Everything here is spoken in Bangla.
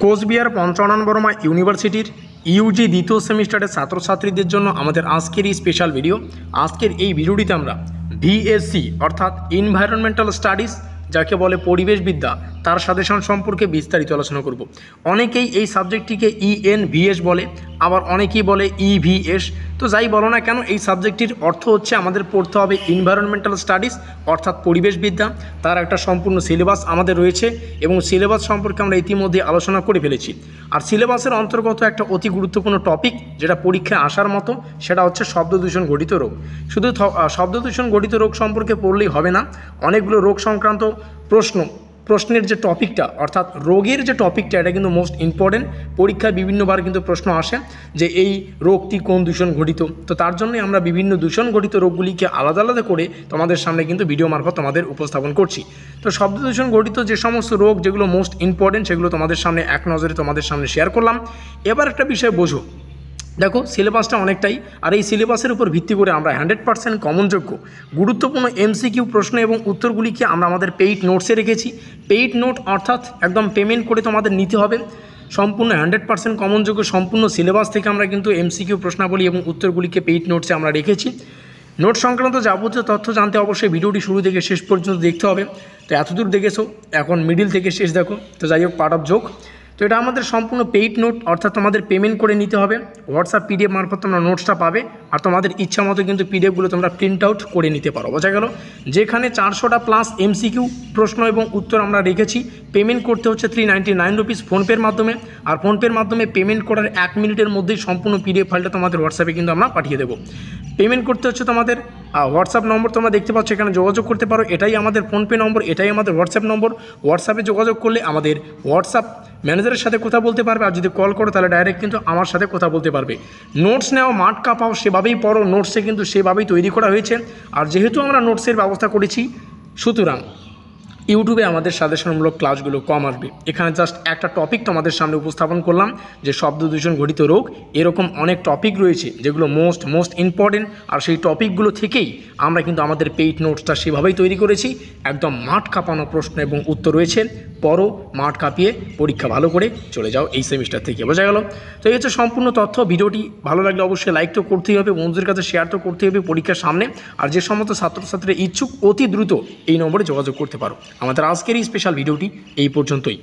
কোচবিহার পঞ্চানন বর্মা ইউনিভার্সিটির ইউজি দ্বিতীয় সেমিস্টারের ছাত্রছাত্রীদের জন্য আমাদের আজকের এই স্পেশাল ভিডিও। আজকের এই ভিডিওটিতে আমরা ভিএসসি অর্থাৎ এনভায়রনমেন্টাল স্টাডিজ, যাকে বলে পরিবেশবিদ্যা, তার সাজেশন সম্পর্কে বিস্তারিত আলোচনা করব। অনেকেই এই সাবজেক্টটিকে ইএনভিএস বলে, আবার অনেকেই বলে ইভিএস। তো যাই বলো না কেন, এই সাবজেক্টটির অর্থ হচ্ছে আমাদের পড়তে হবে এনভায়রনমেন্টাল স্টাডিজ অর্থাৎ পরিবেশবিদ্যা। তার একটা সম্পূর্ণ সিলেবাস আমাদের রয়েছে এবং সিলেবাস সম্পর্কে আমরা ইতিমধ্যে আলোচনা করে ফেলেছি। আর সিলেবাসের অন্তর্গত একটা অতি গুরুত্বপূর্ণ টপিক যেটা পরীক্ষায় আসার মতো, সেটা হচ্ছে শব্দদূষণ ঘটিত রোগ। শুধু শব্দদূষণ ঘটিত রোগ সম্পর্কে পড়লেই হবে না, অনেকগুলো রোগ সংক্রান্ত প্রশ্নের যে টপিকটা অর্থাৎ রোগের যে টপিকটা, এটা কিন্তু মোস্ট ইম্পর্টেন্ট। পরীক্ষায় বিভিন্নবার কিন্তু প্রশ্ন আসে যে এই রোগটি কোন দূষণ ঘটিত। তো তার জন্যই আমরা বিভিন্ন দূষণ ঘটিত রোগগুলিকে আলাদা আলাদা করে তোমাদের সামনে কিন্তু ভিডিও মারফত তোমাদের উপস্থাপন করছি। তো শব্দ দূষণ ঘটিত যে সমস্ত রোগ যেগুলো মোস্ট ইম্পর্টেন্ট, সেগুলো তোমাদের সামনে এক নজরে তোমাদের সামনে শেয়ার করলাম। এবার একটা বিষয় বোঝো, দেখো সিলেবাসটা অনেকটাই, আর এই সিলেবাসের উপর ভিত্তি করে আমরা 100% কমনযোগ্য গুরুত্বপূর্ণ এমসিকিউ প্রশ্ন এবং উত্তরগুলিকে আমরা আমাদের পেইড নোটসে রেখেছি। পেইড নোট অর্থাৎ একদম পেমেন্ট করে তোমাদের নিতে হবে। সম্পূর্ণ 100% কমনযোগ্য সম্পূর্ণ সিলেবাস থেকে আমরা কিন্তু এমসিকিউ প্রশ্নাবলী এবং উত্তরগুলিকে পেইড নোটসে আমরা রেখেছি। নোট সংক্রান্ত যাবতীয় তথ্য জানতে অবশ্যই ভিডিওটি শুরু থেকে শেষ পর্যন্ত দেখতে হবে। তো এতদূর দেখেছো, এখন মিডিল থেকে শেষ দেখো। তো যাই হোক, পার্ট অফ জোক। তো এটা আমাদের সম্পূর্ণ পেইড নোট, অর্থাৎ তোমাদের পেমেন্ট করে নিতে হবে। হোয়াটসঅ্যাপ পিডিএফ মারফত তোমরা নোটসটা পাবে, আর তোমাদের ইচ্ছা মতো কিন্তু পিডিএফগুলো তোমরা প্রিন্ট আউট করে নিতে পারো। বোঝা গেল? যেখানে 400টা প্লাস এমসিকিউ প্রশ্ন এবং উত্তর আমরা রেখেছি। পেমেন্ট করতে হচ্ছে 399 রুপিস ফোনপের মাধ্যমে, আর ফোনপের মাধ্যমে পেমেন্ট করার 1 মিনিটের মধ্যেই সম্পূর্ণ পিডিএফ ফাইলটা তোমাদের হোয়াটসঅ্যাপে কিন্তু আমরা পাঠিয়ে দেবো। পেমেন্ট করতে হচ্ছে তোমাদের হোয়াটসঅ্যাপ নম্বর তোমরা দেখতে পাচ্ছ, এখানে যোগাযোগ করতে পারো। এটাই আমাদের ফোনপে নম্বর, এটাই আমাদের হোয়াটসঅ্যাপ নম্বর। হোয়াটসঅ্যাপে যোগাযোগ করলে আমাদের হোয়াটসঅ্যাপ ম্যানেজারের সাথে কথা বলতে পারবে, আর যদি কল করো তাহলে ডাইরেক্ট কিন্তু আমার সাথে কথা বলতে পারবে। নোটস নেওয়া, মাটকা পাও, সেভাবেই পড়ো। নোটসে কিন্তু সেভাবেই তৈরি করা হয়েছে। আর যেহেতু আমরা নোটসের ব্যবস্থা করেছি, সুতরাং ইউটিউবে আমাদের সাজেশনমূলক ক্লাসগুলো কম আসবে। এখানে জাস্ট একটা টপিক তোমাদের সামনে উপস্থাপন করলাম, যে শব্দ দূষণ ঘটিত রোগ। এরকম অনেক টপিক রয়েছে যেগুলো মোস্ট ইম্পর্টেন্ট, আর সেই টপিকগুলো থেকেই আমরা কিন্তু আমাদের পেইড নোটসটা সেভাবেই তৈরি করেছি। একদম মাঠ কাঁপানো প্রশ্ন এবং উত্তর রয়েছে। পড়ো, মাঠ কাঁপিয়ে পরীক্ষা ভালো করে চলে যাও এই সেমিস্টার থেকে। বোঝা গেল? তো এই হচ্ছে সম্পূর্ণ তথ্য। ভিডিওটি ভালো লাগলে অবশ্যই লাইক তো করতেই হবে, বন্ধুদের কাছে শেয়ার তো করতেই হবে পরীক্ষার সামনে। আর যে সমস্ত ছাত্রছাত্রীরা ইচ্ছুক, অতি দ্রুত এই নম্বরে যোগাযোগ করতে পারো। আমাদের আজকের এই স্পেশাল ভিডিওটি এই পর্যন্তই।